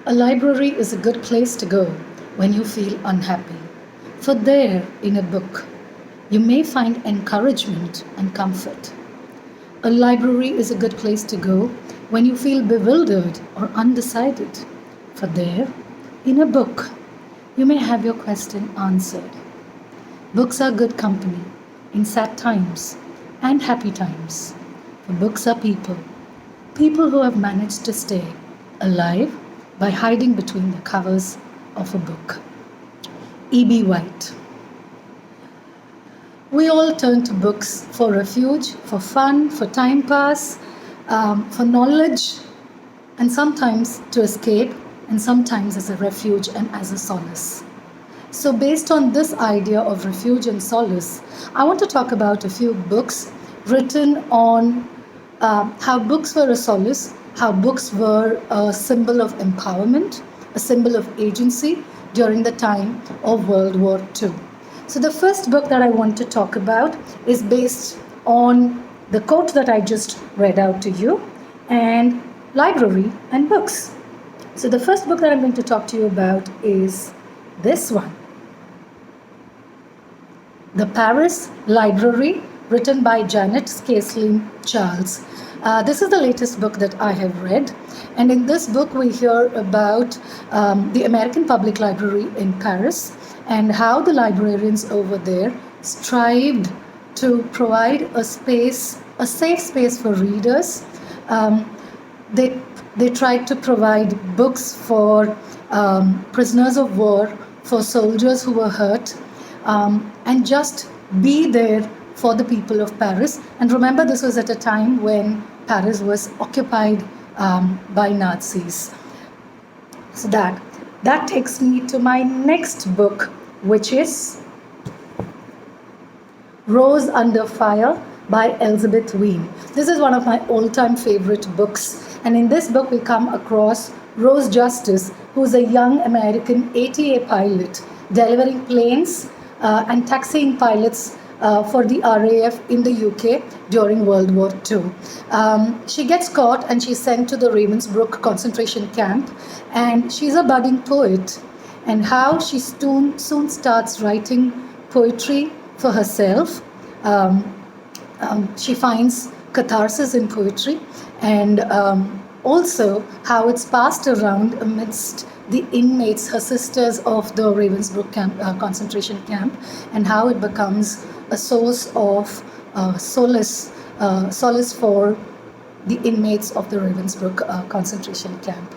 A library is a good place to go when you feel unhappy. For there, in a book, you may find encouragement and comfort. A library is a good place to go when you feel bewildered or undecided. For there, in a book, you may have your question answered. Books are good company in sad times and happy times. For books are people, people who have managed to stay alive by hiding between the covers of a book. E.B. White. We all turn to books for refuge, for fun, for time pass, for knowledge, and sometimes to escape, and sometimes as a refuge and as a solace. So, based on this idea of refuge and solace, I want to talk about a few books written on how books were a solace, how books were a symbol of empowerment, a symbol of agency during the time of World War II. So, the first book that I want to talk about is based on the quote that I just read out to you, and library and books. So, the first book that I'm going to talk to you about is this one, The Paris Library, written by Janet Scaisling Charles. This is the latest book that I have read, and in this book we hear about the American Public Library in Paris and how the librarians over there strived to provide a space, a safe space for readers. They tried to provide books for prisoners of war, for soldiers who were hurt, and just be there for the people of Paris. And remember, this was at a time when Paris was occupied by Nazis. So that takes me to my next book, which is Rose Under Fire by Elizabeth Wein. This is one of my all-time favorite books. And in this book, we come across Rose Justice, who is a young American ATA pilot delivering planes and taxiing pilots for the RAF in the UK during World War II. She gets caught and she's sent to the Ravensbrück concentration camp, and she's a budding poet, and how she soon starts writing poetry for herself. She finds catharsis in poetry, and also how it's passed around amidst the inmates, her sisters of the Ravensbrück camp, concentration camp, and how it becomes a source of solace for the inmates of the Ravensbrück concentration camp.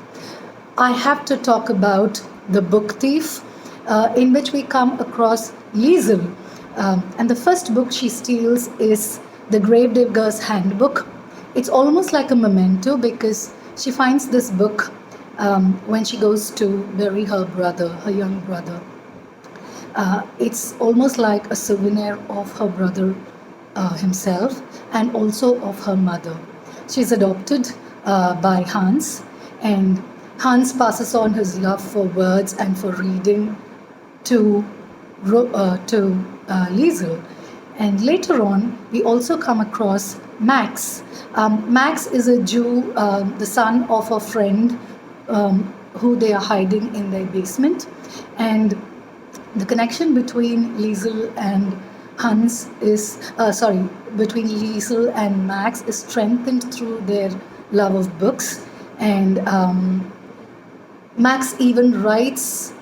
I have to talk about The Book Thief, in which we come across Liesel. And the first book she steals is The Gravedigger's Handbook. It's almost like a memento because she finds this book when she goes to bury her brother, her young brother. It's almost like a souvenir of her brother himself and also of her mother. She's adopted by Hans, and Hans passes on his love for words and for reading to Liesel. And later on, we also come across Max. Max is a Jew, the son of a friend who they are hiding in their basement. And the connection between Liesel and between Liesel and Max is strengthened through their love of books. And Max even writes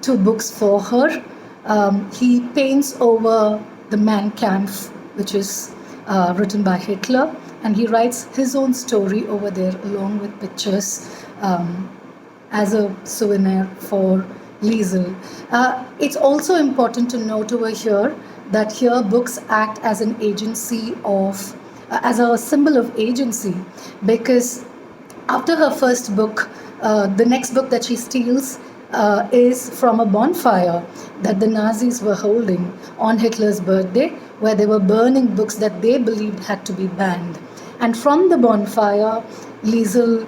2 books for her. He paints over the Mein Kampf, which is written by Hitler, and he writes his own story over there along with pictures as a souvenir for Liesel. It's also important to note over here that here books act as an agency of, as a symbol of agency, because after her first book, the next book that she steals is from a bonfire that the Nazis were holding on Hitler's birthday, where they were burning books that they believed had to be banned. And from the bonfire, Liesel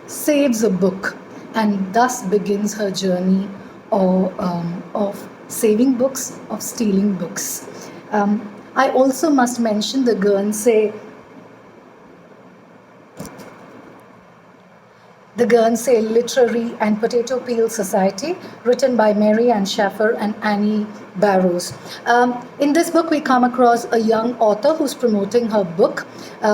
saves a book, and thus begins her journey of saving books, of stealing books. I also must mention the Guernsey The Guernsey Literary and Potato Peel Society, written by Mary Ann Schaffer and Annie Barrows. In this book, we come across a young author who's promoting her book,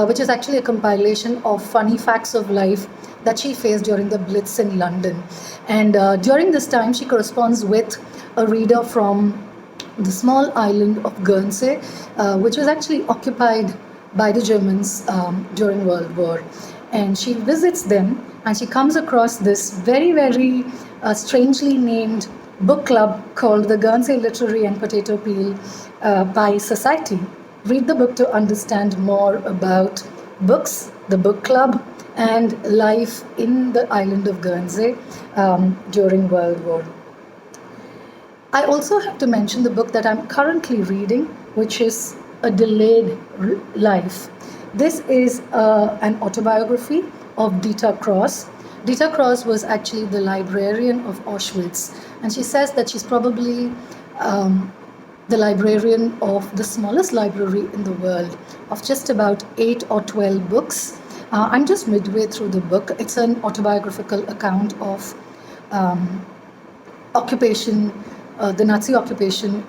which is actually a compilation of funny facts of life that she faced during the Blitz in London. And during this time, she corresponds with a reader from the small island of Guernsey, which was actually occupied by the Germans during World War. And she visits them and she comes across this very, very strangely named book club called the Guernsey Literary and Potato Peel Pie Society. Read the book to understand more about books, the book club, and life in the island of Guernsey during World War. I also have to mention the book that I'm currently reading, which is A Delayed Life. This is an autobiography of Dieter Cross. Dieter Cross was actually the librarian of Auschwitz, and she says that she's probably the librarian of the smallest library in the world, of just about 8 or 12 books. I'm just midway through the book. It's an autobiographical account of occupation, the Nazi occupation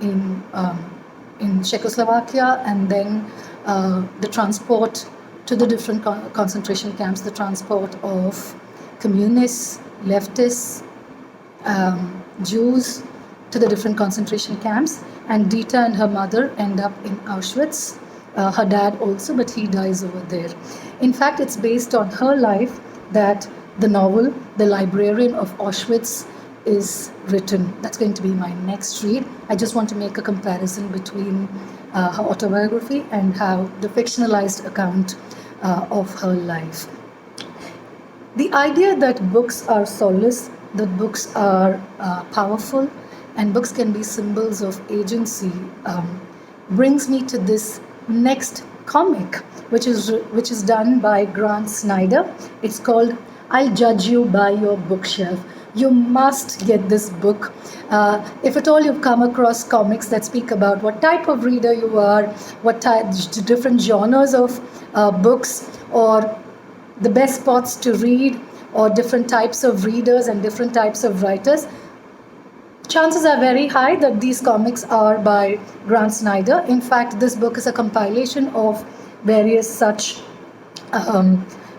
in Czechoslovakia, and then the transport to the different concentration camps, the transport of communists, leftists, Jews to the different concentration camps. And Dieter and her mother end up in Auschwitz. Her dad also, but he dies over there. In fact, it's based on her life that the novel, The Librarian of Auschwitz, is written. That's going to be my next read. I just want to make a comparison between her autobiography and how the fictionalized account of her life. The idea that books are solace, that books are powerful, and books can be symbols of agency brings me to this next comic, which is done by Grant Snyder. It's called I'll Judge You by Your Bookshelf. You must get this book. If at all you've come across comics that speak about what type of reader you are, what different genres of books, or the best spots to read, or different types of readers and different types of writers, chances are very high that these comics are by Grant Snyder. In fact, this book is a compilation of various such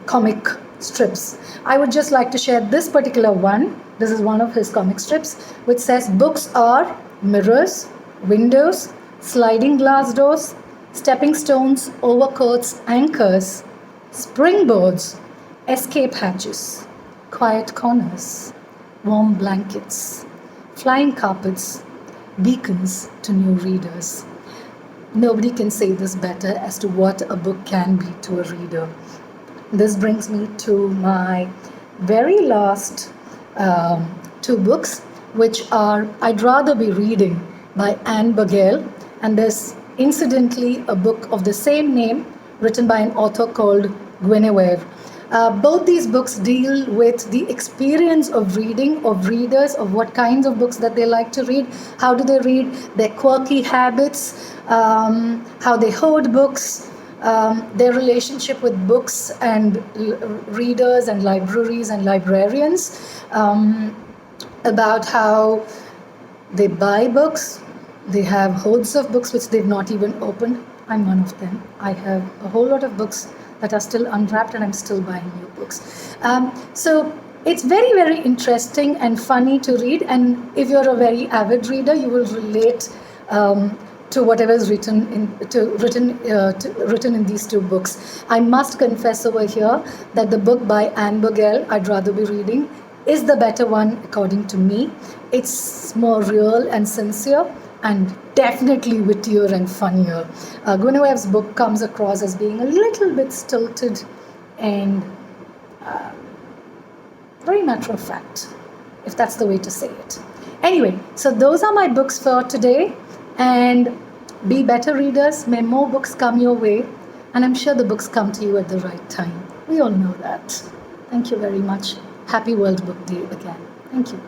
comic strips. I would just like to share this particular one. This is one of his comic strips, which says books are mirrors, windows, sliding glass doors, stepping stones, overcoats, anchors, springboards, escape hatches, quiet corners, warm blankets, flying carpets, beacons to new readers. Nobody can say this better as to what a book can be to a reader. This brings me to my very last two books, which are I'd Rather Be Reading by Anne Bagale, and there's incidentally a book of the same name written by an author called Guinevere. Both these books deal with the experience of reading, of readers, of what kinds of books that they like to read, how do they read, their quirky habits, how they hoard books, their relationship with books and readers and libraries and librarians, about how they buy books, they have hordes of books which they've not even opened. I'm one of them. I have a whole lot of books that are still unwrapped and I'm still buying new books. So it's very, very interesting and funny to read, and if you're a very avid reader, you will relate to whatever is written in these two books. I must confess over here that the book by Anne Bagale, I'd Rather Be Reading, is the better one according to me. It's more real and sincere, and definitely wittier and funnier. Guinevere's book comes across as being a little bit stilted and very matter of fact, if that's the way to say it. Anyway, so those are my books for today, and be better readers. May more books come your way, and I'm sure the books come to you at the right time. We all know that. Thank you very much. Happy World Book Day again. Thank you.